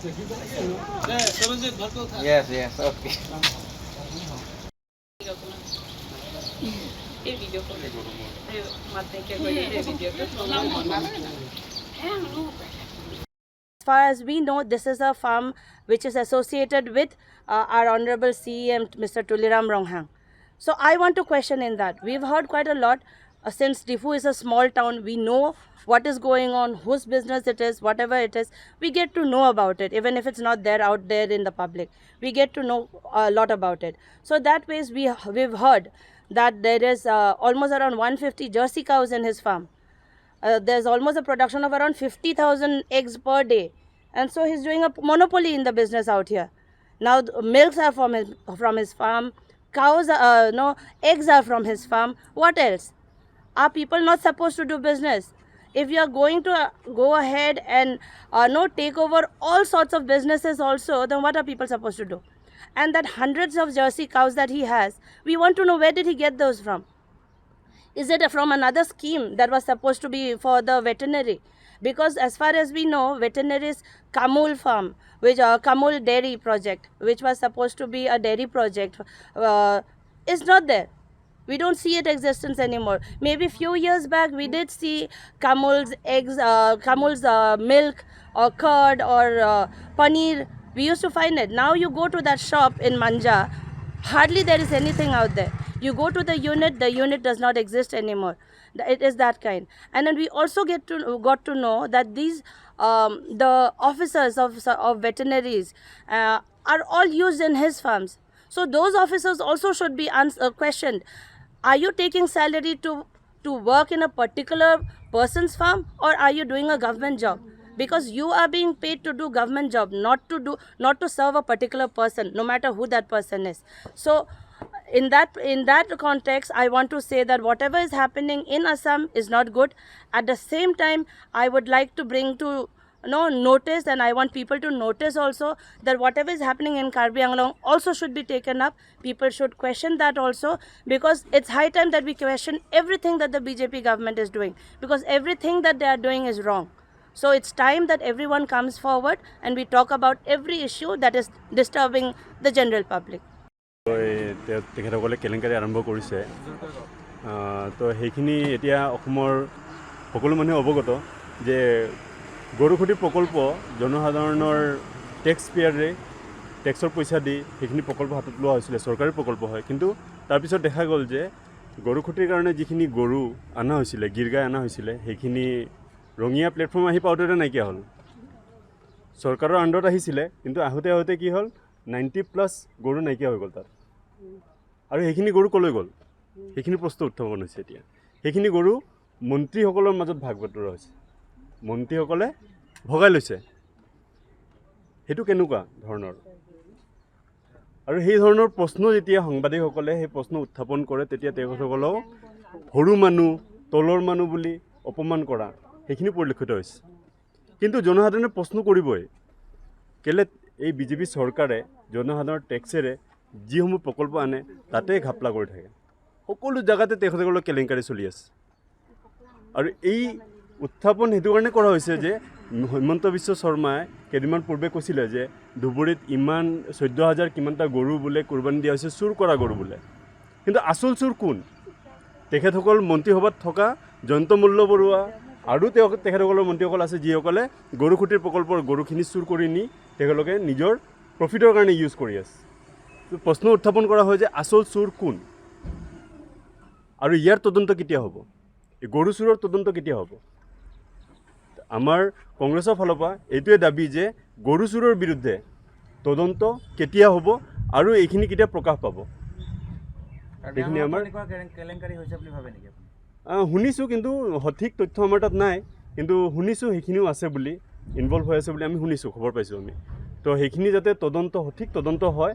Yes, yes, okay. As far as we know, this is a farm which is associated with our Honorable CEM, Mr. Tuliram Ronghang. So I want to question in that. We've heard quite a lot since Difu is a small town. We know what is going on, whose business it is, whatever it is. We get to know about it, even if it's not there out there in the public. We get to know a lot about it. So that ways we've heard that there is almost around 150 Jersey cows in his farm. There's almost a production of around 50,000 eggs per day. And so he's doing a monopoly in the business out here. Now milks are from his farm, cows, no, eggs are from his farm. What else? Are people not supposed to do business? If you are going to go ahead and no take over all sorts of businesses also, then what are people supposed to do? And that hundreds of Jersey cows that he has, we want to know where did he get those from? Is it from another scheme that was supposed to be for the veterinary? Because as far as we know, veterinary's Kamul farm, which Kamul dairy project, which was supposed to be a dairy project, is not there. We don't see its existence anymore. Maybe few years back we did see Kamul's eggs, Kamul's milk or curd or paneer. We used to find it. Now you go to that shop in Manja, hardly there is anything out there. You go to the unit does not exist anymore. It is that kind. And then we also got to know that these the officers of veterinaries are all used in his farms. So those officers also should be questioned. Are you taking salary to work in a particular person's farm, or are you doing a government job? Because you are being paid to do government job, not to serve a particular person, no matter who that person is. So in that context, I want to say that whatever is happening in Assam is not good. At the same time, I would like to bring to notice, and I want people to notice also, that whatever is happening in Karbi Anglong also should be taken up. People should question that also, because it's high time that we question everything that the BJP government is doing, because everything that they are doing is wrong. So it's time that everyone comes forward and we talk about every issue that is disturbing the general public. তেখেতসকলে কেলেংকাৰী আৰম্ভ কৰিছে তো সেইখিনি এতিয়া অসমৰ সকলো মানুহে অৱগত যে গৰুখুঁটি প্ৰকল্প জনসাধাৰণৰ টেক্স পেয়াৰে টেক্সৰ পইচা দি সেইখিনি প্ৰকল্প হাতত লোৱা হৈছিলে, চৰকাৰী প্ৰকল্প হয়। কিন্তু তাৰপিছত দেখা গ'ল যে গৰুখুঁটিৰ কাৰণে যিখিনি গৰু অনা হৈছিলে, গিৰগাই অনা হৈছিলে, সেইখিনি ৰঙীয়া প্লেটফৰ্ম আহি পাওঁতে নাইকিয়া হ'ল। চৰকাৰৰ আণ্ডাৰত আহিছিলে, কিন্তু আহোঁতে কি হ'ল, 90+ গৰু নাইকিয়া হৈ গ'ল তাত। আৰু সেইখিনি গৰু ক'লৈ গ'ল, সেইখিনি প্ৰশ্ন উত্থাপন হৈছে এতিয়া। সেইখিনি গৰু মন্ত্ৰীসকলৰ মাজত ভাগ বতৰা হৈছে, মন্ত্ৰীসকলে ভগাই লৈছে। সেইটো কেনেকুৱা ধৰণৰ? আৰু সেই ধৰণৰ প্ৰশ্ন যেতিয়া সাংবাদিকসকলে সেই প্ৰশ্ন উত্থাপন কৰে, তেতিয়া তেখেতসকলক সৰু মানুহ, তলৰ মানুহ বুলি অপমান কৰা, সেইখিনি পৰিলক্ষিত হৈছে। কিন্তু জনসাধাৰণে প্ৰশ্ন কৰিবই, কেলে এই বিজেপি চৰকাৰে জনসাধাৰণৰ টেক্সেৰে যিসমূহ প্ৰকল্প আনে তাতে ঘাপলা কৰি থাকে। সকলো জেগাতে তেখেতসকলৰ কেলেংকাৰী চলি আছে। আৰু এই উত্থাপন সেইটো কাৰণে কৰা হৈছে যে হিমন্ত বিশ্ব শৰ্মাই কেইদিনমান পূৰ্বে কৈছিলে যে ধুবুৰীত ইমান 14,000 কিমানটা গৰু বোলে কুৰবানী দিয়া হৈছে, চুৰ কৰা গৰু বোলে। কিন্তু আচল চুৰ কোন? তেখেতসকল মন্ত্ৰীসভাত থকা জয়ন্ত মল্ল বৰুৱা আৰু তেখেতসকলৰ মন্ত্ৰীসকল আছে, যিসকলে গৰুখুঁটিৰ প্ৰকল্পৰ গৰুখিনি চুৰ কৰি নি তেখেতলোকে নিজৰ প্ৰফিটৰ কাৰণে ইউজ কৰি আছে। প্ৰশ্ন উত্থাপন কৰা হয় যে আচল চুৰ কোন, আৰু ইয়াৰ তদন্ত কেতিয়া হ'ব? এই গৰু চুৰৰ তদন্ত কেতিয়া হ'ব? আমাৰ কংগ্ৰেছৰ ফালৰ পৰা এইটোৱে দাবী যে গৰু চুৰৰ বিৰুদ্ধে তদন্ত কেতিয়া হ'ব আৰু এইখিনি কেতিয়া প্ৰকাশ পাব। এইখিনি আমাৰ কেলেংকাৰী হৈছে বুলি ভাবে নেকি? শুনিছোঁ, কিন্তু সঠিক তথ্য আমাৰ তাত নাই। কিন্তু শুনিছোঁ সেইখিনিও আছে বুলি, ইনভলভ হৈ আছে বুলি আমি শুনিছোঁ, খবৰ পাইছোঁ আমি। তো সেইখিনি যাতে তদন্ত, সঠিক তদন্ত হয়